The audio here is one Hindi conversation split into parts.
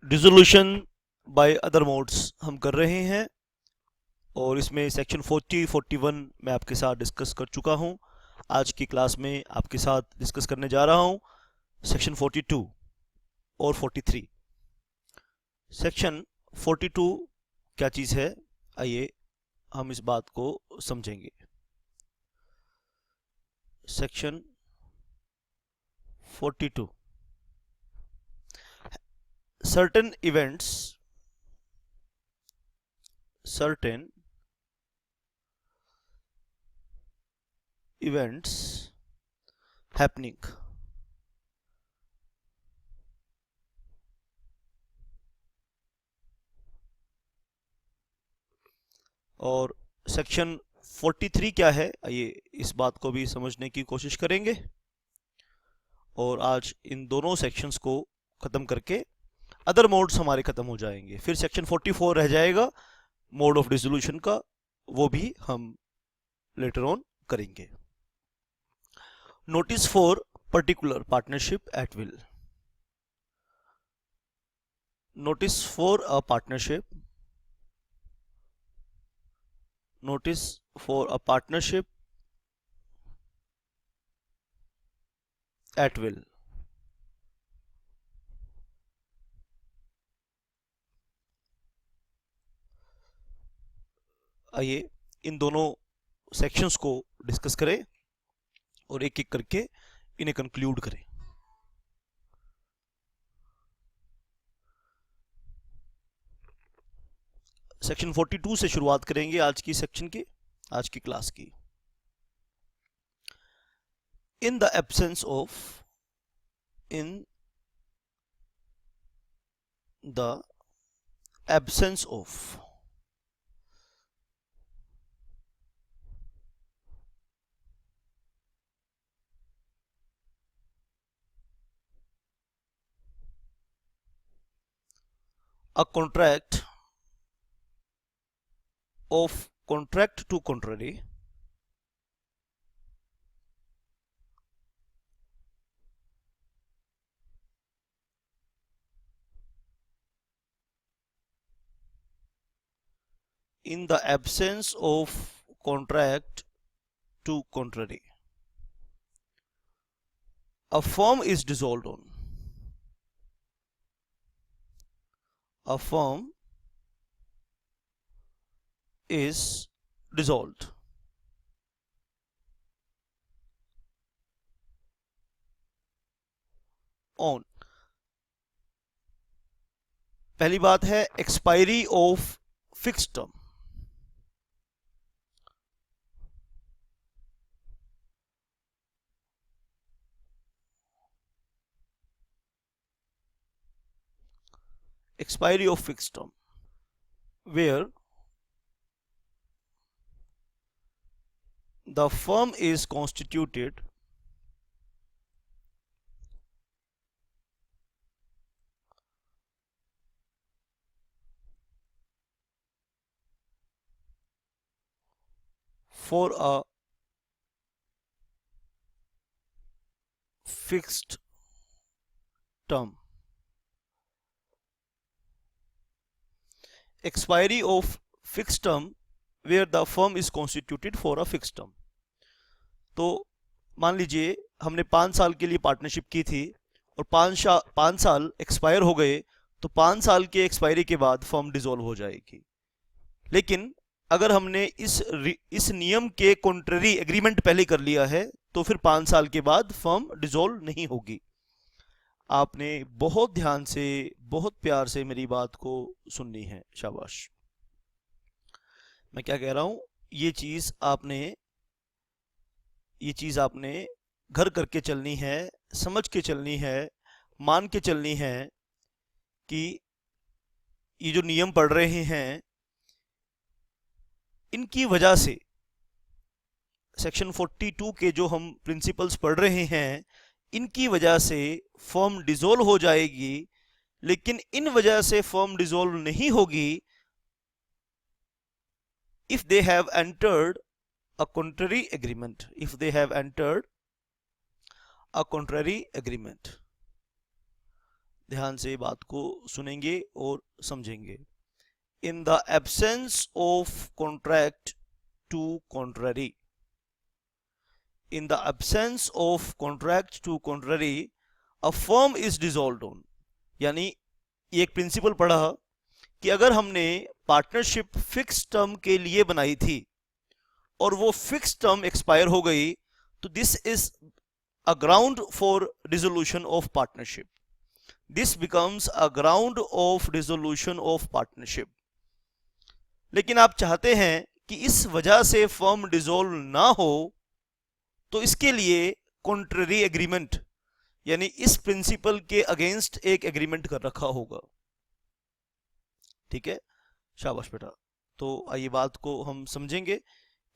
डिसोल्यूशन बाय अदर मोड्स हम कर रहे हैं और इसमें सेक्शन 41 मैं आपके साथ डिस्कस कर चुका हूं। आज की क्लास में आपके साथ डिस्कस करने जा रहा हूं सेक्शन 42 और 43। सेक्शन 42 क्या चीज़ है, आइए हम इस बात को समझेंगे। सेक्शन 42 certain events happening और सेक्शन 43 क्या है, आइए इस बात को भी समझने की कोशिश करेंगे। और आज इन दोनों सेक्शंस को ख़त्म करके अदर मोड्स हमारे ख़त्म हो जाएंगे। फिर सेक्शन 44 रह जाएगा मोड ऑफ डिसोल्यूशन का, वो भी हम लेटर ऑन करेंगे। Notice for particular partnership at will. notice for a partnership at will। आइए इन दोनों सेक्शंस को डिस्कस करें और एक एक करके इन्हें कंक्लूड करें। सेक्शन 42 से शुरुआत करेंगे आज की सेक्शन की, आज की क्लास की। In the absence of a contract to contrary in the absence of contract to contrary, a firm is dissolved on a firm is dissolved on। पहली बात है expiry of fixed term. expiry of fixed term where the firm is constituted for a fixed term। expiry of fixed term where the firm is constituted for a fixed term। तो मान लीजिए हमने 5 साल के लिए पार्टनरशिप की थी और 5 साल एक्सपायर हो गए, तो 5 साल के एक्सपायरी के बाद फर्म डिसॉल्व हो जाएगी। लेकिन अगर हमने इस नियम के कॉन्ट्ररी एग्रीमेंट पहले कर लिया है तो फिर 5 साल के बाद फर्म डिसॉल्व नहीं होगी। आपने बहुत ध्यान से, बहुत प्यार से मेरी बात को सुननी है, शाबाश। मैं क्या कह रहा हूं, ये चीज़ आपने घर करके चलनी है, समझ के चलनी है, मान के चलनी है कि ये जो नियम पढ़ रहे हैं इनकी वजह से, सेक्शन 42 के जो हम प्रिंसिपल्स पढ़ रहे हैं इनकी वजह से फर्म डिसॉल्व हो जाएगी। लेकिन इन वजह से फर्म डिसॉल्व नहीं होगी if they have entered a contrary agreement, ध्यान से बात को सुनेंगे और समझेंगे। In the absence of contract to contrary, in the absence of contract to contrary a firm is dissolved on, यानी ये एक प्रिंसिपल पढ़ा कि अगर हमने पार्टनरशिप फिक्स टर्म के लिए बनाई थी और वो फिक्स टर्म एक्सपायर हो गई, तो this is a ground for dissolution of partnership, this becomes a ground of dissolution of partnership. लेकिन आप चाहते हैं कि इस वजह से फर्म डिसॉल्व ना हो, तो इसके लिए कॉन्ट्ररी एग्रीमेंट, यानी इस प्रिंसिपल के अगेंस्ट एक एग्रीमेंट कर रखा होगा। ठीक है, शाबाश बेटा। तो आइए बात को हम समझेंगे,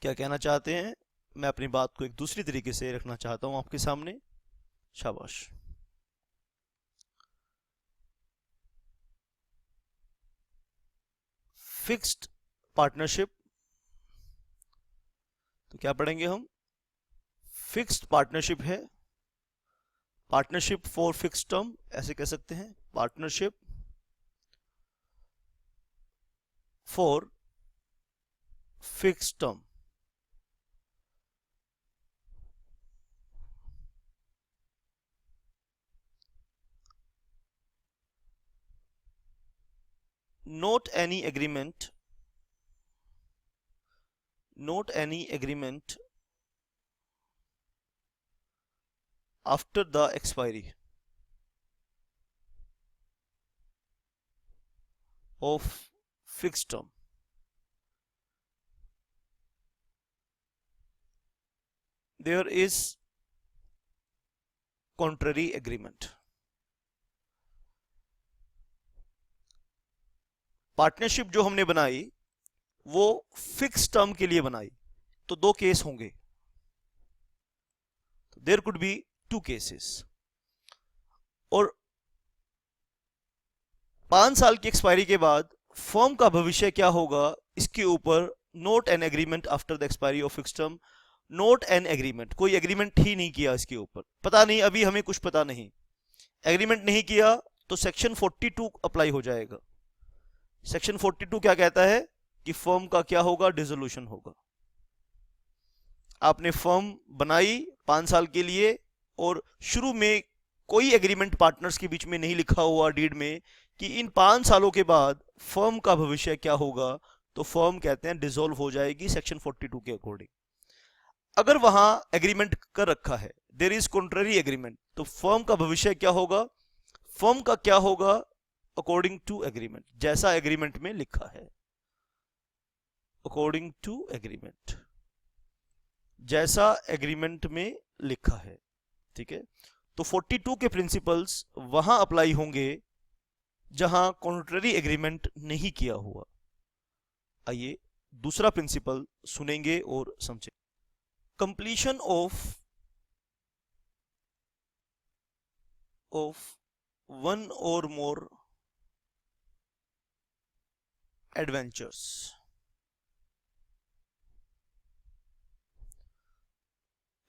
क्या कहना चाहते हैं। मैं अपनी बात को एक दूसरी तरीके से रखना चाहता हूं आपके सामने। शाबाश। फिक्स्ड पार्टनरशिप, तो क्या पढ़ेंगे हम? फिक्स्ड पार्टनरशिप है, पार्टनरशिप फॉर फिक्स टर्म ऐसे कह सकते हैं, partnership for fix term. Note any agreement, note any agreement after the expiry of fixed term, there is contrary agreement। Partnership जो हमने बनाई वो फिक्स टर्म के लिए बनाई, तो दो केस होंगे, there could be two cases. और 5 साल की एक्सपायरी के बाद फर्म का भविष्य क्या होगा, इसके ऊपर note an agreement after the expiry of fix term. Note an agreement, कोई एग्रीमेंट ही नहीं किया इसके ऊपर, पता नहीं, अभी हमें कुछ पता नहीं, एग्रीमेंट नहीं किया तो सेक्शन 42 अप्लाई हो जाएगा। सेक्शन 42 क्या कहता है कि फर्म का क्या होगा, डिसोल्यूशन होगा। आपने फर्म बनाई 5 साल के लिए और शुरू में कोई एग्रीमेंट पार्टनर्स के बीच में नहीं लिखा हुआ डीड में कि इन 5 सालों के बाद फर्म का भविष्य क्या होगा, तो फर्म कहते हैं डिसॉल्व हो जाएगी सेक्शन 42 के अकॉर्डिंग। अगर वहां एग्रीमेंट कर रखा है, देयर इज कॉन्ट्ररी एग्रीमेंट, तो फर्म का भविष्य क्या होगा, फर्म का क्या होगा अकॉर्डिंग टू एग्रीमेंट, जैसा एग्रीमेंट में लिखा है, अकॉर्डिंग टू एग्रीमेंट, जैसा एग्रीमेंट में लिखा है। ठीक है, तो 42 के प्रिंसिपल्स वहां अप्लाई होंगे जहां कॉन्ट्ररी एग्रीमेंट नहीं किया हुआ। आइए दूसरा प्रिंसिपल सुनेंगे और समझें। कंप्लीशन ऑफ वन और मोर adventures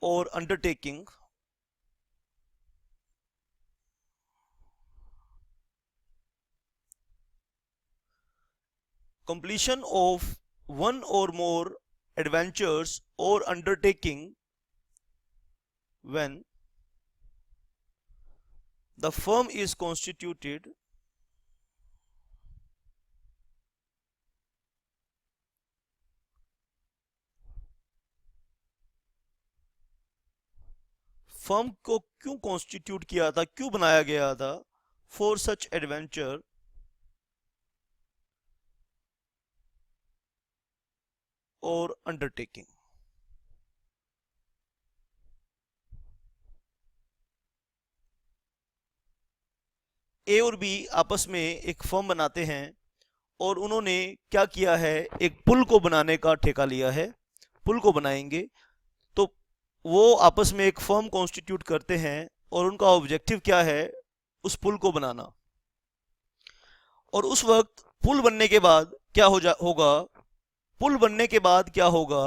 or undertaking completion of one or more adventures or undertaking when the firm is constituted firm को क्यों कॉन्स्टिट्यूट किया था, क्यों बनाया गया था, फॉर सच एडवेंचर और अंडरटेकिंग। ए और बी आपस में एक फर्म बनाते हैं और उन्होंने क्या किया है, एक पुल को बनाने का ठेका लिया है, पुल को बनाएंगे। तो वो आपस में एक फर्म कॉन्स्टिट्यूट करते हैं और उनका ऑब्जेक्टिव क्या है, उस पुल को बनाना। और उस वक्त पुल बनने के बाद क्या होगा, पुल बनने के बाद क्या होगा,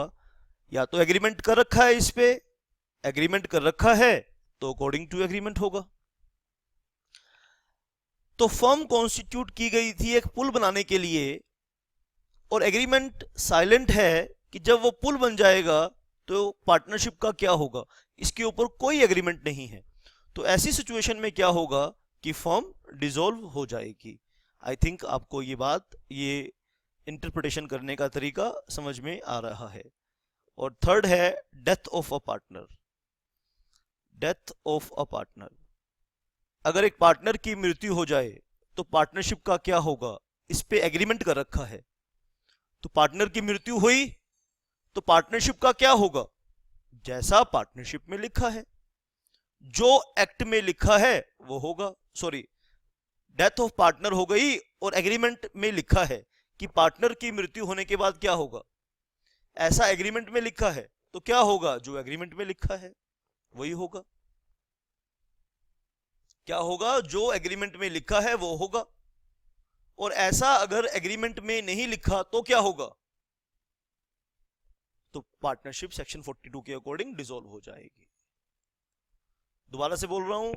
या तो एग्रीमेंट कर रखा है, इस पे एग्रीमेंट कर रखा है तो अकॉर्डिंग टू एग्रीमेंट होगा। तो फर्म कॉन्स्टिट्यूट की गई थी एक पुल बनाने के लिए, और एग्रीमेंट साइलेंट है कि जब वो पुल बन जाएगा तो पार्टनरशिप का क्या होगा, इसके ऊपर कोई एग्रीमेंट नहीं है। तो ऐसी सिचुएशन में क्या होगा कि फर्म डिसॉल्व हो जाएगी। आई थिंक आपको ये इंटरप्रिटेशन करने का तरीका समझ में आ रहा है। और थर्ड है death of a partner. Death of a partner, अगर एक पार्टनर की मृत्यु हो जाए तो पार्टनरशिप का क्या होगा, इस पे एग्रीमेंट कर रखा है। तो पार्टनर की मृत्यु हुई तो पार्टनरशिप का क्या होगा, जैसा पार्टनरशिप में लिखा है, जो एक्ट में लिखा है वो होगा। सॉरी, डेथ ऑफ पार्टनर हो गई और एग्रीमेंट में लिखा है कि पार्टनर की मृत्यु होने के बाद क्या होगा, ऐसा एग्रीमेंट में लिखा है, तो क्या होगा, जो एग्रीमेंट में लिखा है वही होगा। क्या होगा, जो एग्रीमेंट में लिखा है वो होगा। और ऐसा अगर एग्रीमेंट में नहीं लिखा तो क्या होगा, तो पार्टनरशिप सेक्शन 42 के अकॉर्डिंग डिसॉल्व हो जाएगी। दोबारा से बोल रहा हूं,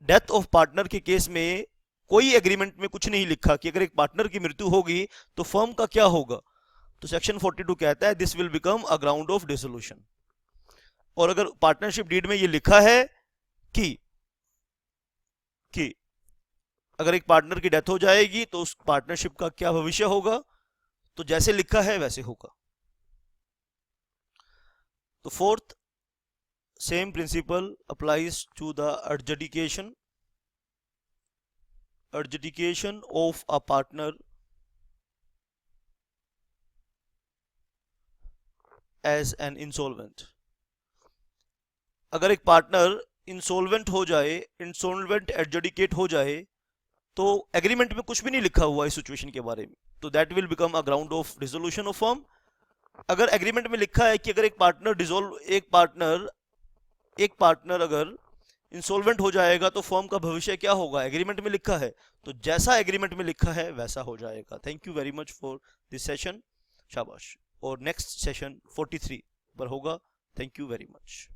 डेथ ऑफ पार्टनर के केस में कोई एग्रीमेंट में कुछ नहीं लिखा कि अगर एक पार्टनर की मृत्यु होगी तो फर्म का क्या होगा, तो सेक्शन 42 कहता है this will become a ground of dissolution. और अगर पार्टनरशिप डीड में ये लिखा है कि अगर एक पार्टनर की डेथ हो जाएगी तो उस पार्टनरशिप का क्या भविष्य होगा, तो जैसे लिखा है वैसे होगा। तो fourth, same principle applies to the adjudication of a partner as an insolvent। अगर एक पार्टनर इंसॉल्वेंट हो जाए, इंसॉल्वेंट एडजुडिकेट हो जाए, तो एग्रीमेंट में कुछ भी नहीं लिखा हुआ इस सिचुएशन के बारे में, तो that will become a ground of dissolution of firm. अगर एग्रीमेंट में लिखा है कि अगर एक पार्टनर अगर इंसॉल्वेंट हो जाएगा तो फर्म का भविष्य क्या होगा, एग्रीमेंट में लिखा है, तो जैसा एग्रीमेंट में लिखा है वैसा हो जाएगा। Thank you very much for this session, शाबाश। और नेक्स्ट सेशन 43 पर होगा। Thank you very much.